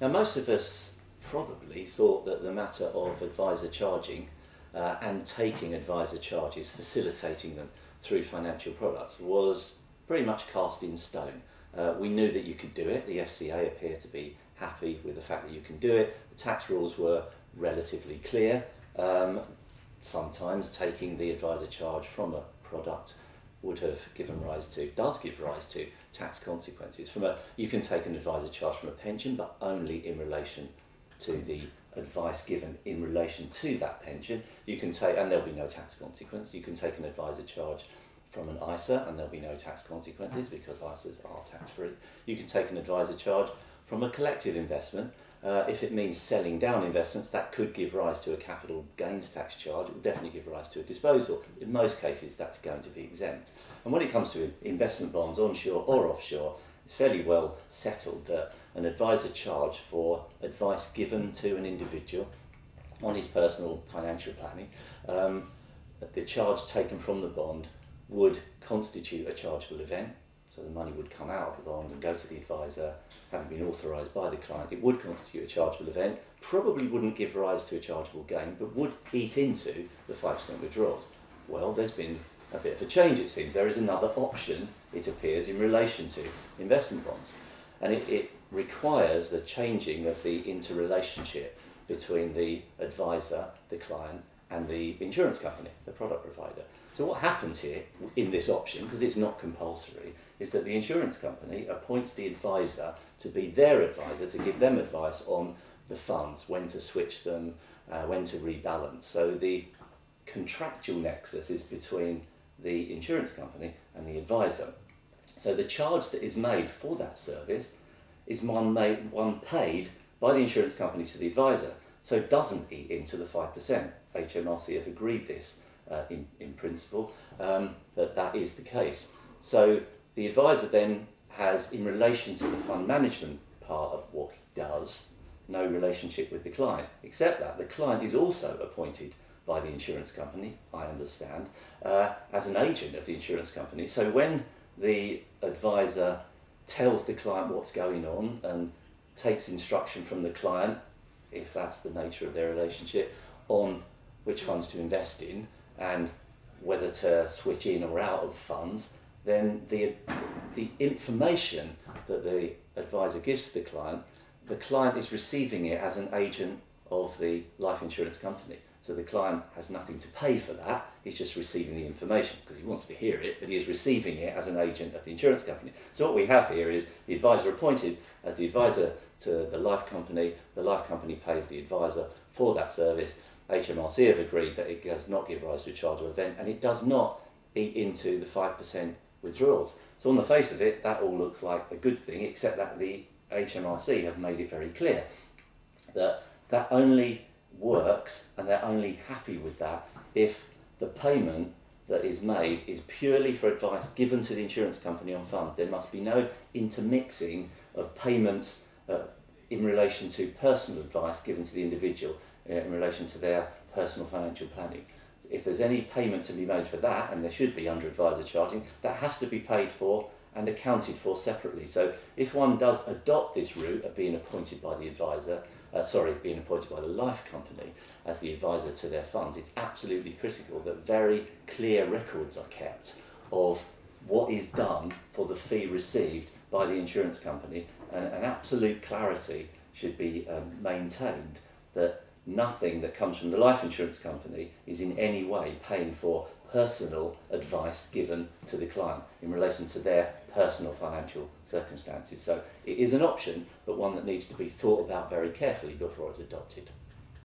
Now, most of us probably thought that the matter of advisor charging and taking advisor charges, facilitating them through financial products, was pretty much cast in stone. We knew that you could do it. The FCA appeared to be happy with the fact that you can do it. The tax rules were relatively clear. Sometimes taking the advisor charge from a product would have does give rise to tax consequences. You can take an advisor charge from a pension, but only in relation to the advice given in relation to that pension. You can take, and there'll be no tax consequence. You can take an advisor charge from an ISA, and there'll be no tax consequences because ISAs are tax-free. You can take an advisor charge from a collective investment. If it means selling down investments, that could give rise to a capital gains tax charge. It will definitely give rise to a disposal. In most cases, that's going to be exempt. And when it comes to investment bonds, onshore or offshore, it's fairly well settled that an advisor charge for advice given to an individual on his personal financial planning, the charge taken from the bond would constitute a chargeable event. So the money would come out of the bond and go to the advisor, having been authorised by the client. It would constitute a chargeable event, probably wouldn't give rise to a chargeable gain, but would eat into the 5% withdrawals. Well, there's been a bit of a change, it seems. There is another option, it appears, in relation to investment bonds. And it requires the changing of the interrelationship between the advisor, the client, and the insurance company, the product provider. So what happens here in this option, because it's not compulsory, is that the insurance company appoints the advisor to be their advisor, to give them advice on the funds, when to switch them, when to rebalance. So the contractual nexus is between the insurance company and the advisor. So the charge that is made for that service is one paid by the insurance company to the advisor, so it doesn't eat into the 5%. HMRC have agreed this in principle, that is the case. So the advisor then has, in relation to the fund management part of what he does, no relationship with the client, except that the client is also appointed by the insurance company, I understand, as an agent of the insurance company. So when the advisor tells the client what's going on and takes instruction from the client, if that's the nature of their relationship, on which funds to invest in and whether to switch in or out of funds, then the information that the advisor gives to the client is receiving it as an agent of the life insurance company. So the client has nothing to pay for that, he's just receiving the information because he wants to hear it, but he is receiving it as an agent of the insurance company. So what we have here is the advisor appointed as the advisor to the life company pays the advisor for that service. HMRC have agreed that it does not give rise to a chargeable event, and it does not eat into the 5% withdrawals. So on the face of it, that all looks like a good thing, except that the HMRC have made it very clear that that only works, and they're only happy with that, if the payment that is made is purely for advice given to the insurance company on funds. There must be no intermixing of payments in relation to personal advice given to the individual in relation to their personal financial planning. If there's any payment to be made for that, and there should be under advisor charging, that has to be paid for and accounted for separately. So if one does adopt this route of being appointed by the advisor, being appointed by the life company as the advisor to their funds, it's absolutely critical that very clear records are kept of what is done for the fee received by the insurance company, and an absolute clarity should be maintained that nothing that comes from the life insurance company is in any way paying for personal advice given to the client in relation to their personal financial circumstances. So it is an option, but one that needs to be thought about very carefully before it's adopted.